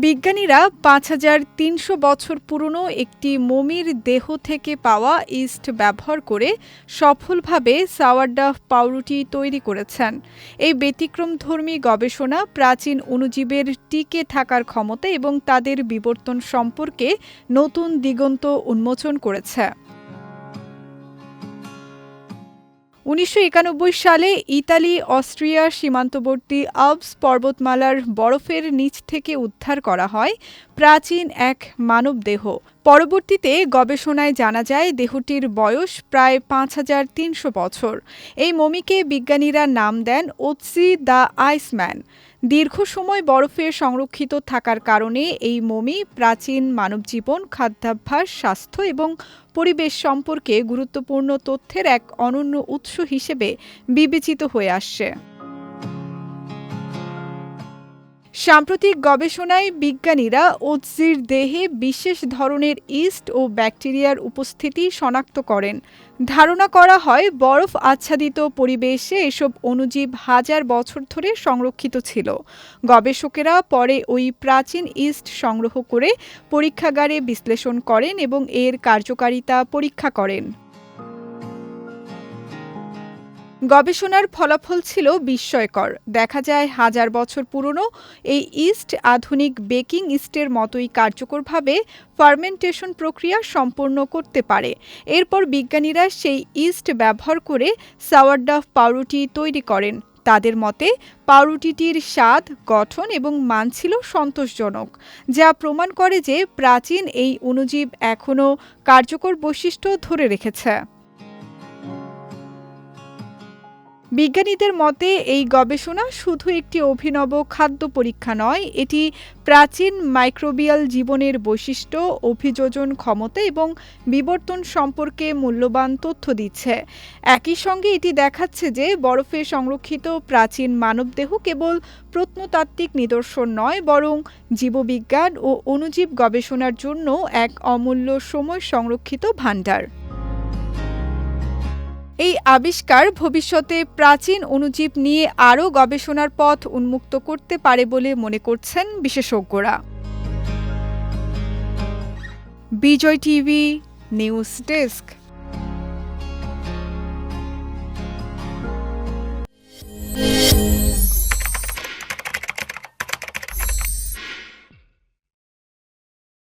বিজ্ঞানীরা ৫,৩০০ বছর পুরনো একটি মমির দেহ থেকে পাওয়া ইস্ট ব্যবহার করে সফলভাবে সাওয়ারডাহ পাউরুটি তৈরি করেছেন। এই ব্যতিক্রমধর্মী গবেষণা প্রাচীন অণুজীবের টিকে থাকার ক্ষমতা এবং তাদের বিবর্তন সম্পর্কে নতুন দিগন্ত উন্মোচন করেছে। ১৯৯১ সালে ইতালি অস্ট্রিয়া সীমান্তবর্তী আল্পস পর্বতমালার বরফের নিচ থেকে উদ্ধার করা হয় প্রাচীন এক মানবদেহ। পরবর্তীতে গবেষণায় জানা যায় দেহটির বয়স প্রায় ৫,৩০০ বছর। এই মমিকে বিজ্ঞানীরা নাম দেন ওৎসি দ্য আইসম্যান। দীর্ঘ সময় বরফে সংরক্ষিত থাকার কারণে এই মমি প্রাচীন মানবজীবন, খাদ্যাভ্যাস, স্বাস্থ্য এবং পরিবেশ সম্পর্কে গুরুত্বপূর্ণ তথ্যের এক অনন্য উৎস হিসেবে বিবেচিত হয়ে আসছে। সাম্প্রতিক গবেষণায় বিজ্ঞানীরা ওৎসির দেহে বিশেষ ধরনের ইস্ট ও ব্যাকটেরিয়ার উপস্থিতি শনাক্ত করেন। ধারণা করা হয় বরফ আচ্ছাদিত পরিবেশে এসব অণুজীব হাজার বছর ধরে সংরক্ষিত ছিল। গবেষকেরা পরে ওই প্রাচীন ইস্ট সংগ্রহ করে পরীক্ষাগারে বিশ্লেষণ করেন এবং এর কার্যকারিতা পরীক্ষা করেন। গবেষণার ফলাফল ছিল বিস্ময়কর। দেখা যায় হাজার বছর পুরনো এই ইস্ট আধুনিক বেকিং ইস্টের মতোই কার্যকরভাবে ফার্মেন্টেশন প্রক্রিয়া সম্পন্ন করতে পারে। এরপর বিজ্ঞানীরা সেই ইস্ট ব্যবহার করে সাওয়ারডাহ পাউরুটি তৈরি করেন। তাদের মতে পাউরুটিটির স্বাদ, গঠন এবং মান ছিল সন্তোষজনক, যা প্রমাণ করে যে প্রাচীন এই অণুজীব এখনও কার্যকর বৈশিষ্ট্য ধরে রেখেছে। বিজ্ঞানীদের মতে এই গবেষণা শুধু একটি অভিনব খাদ্য পরীক্ষা নয়, এটি প্রাচীন মাইক্রোবিয়াল জীবনের বৈশিষ্ট্য, অভিযোজন ক্ষমতা এবং বিবর্তন সম্পর্কে মূল্যবান তথ্য দিচ্ছে। একই সঙ্গে এটি দেখাচ্ছে যে বরফে সংরক্ষিত প্রাচীন মানবদেহ কেবল প্রত্নতাত্ত্বিক নিদর্শন নয়, বরং জীববিজ্ঞান ও অণুজীব গবেষণার জন্য এক অমূল্য সময় সংরক্ষিত ভাণ্ডার। এই আবিষ্কার ভবিষ্যতে প্রাচীন অণুজীব নিয়ে আরও গবেষণার পথ উন্মুক্ত করতে পারে বলে মনে করছেন বিশেষজ্ঞরা। বিজয় টিভি নিউজ ডেস্ক।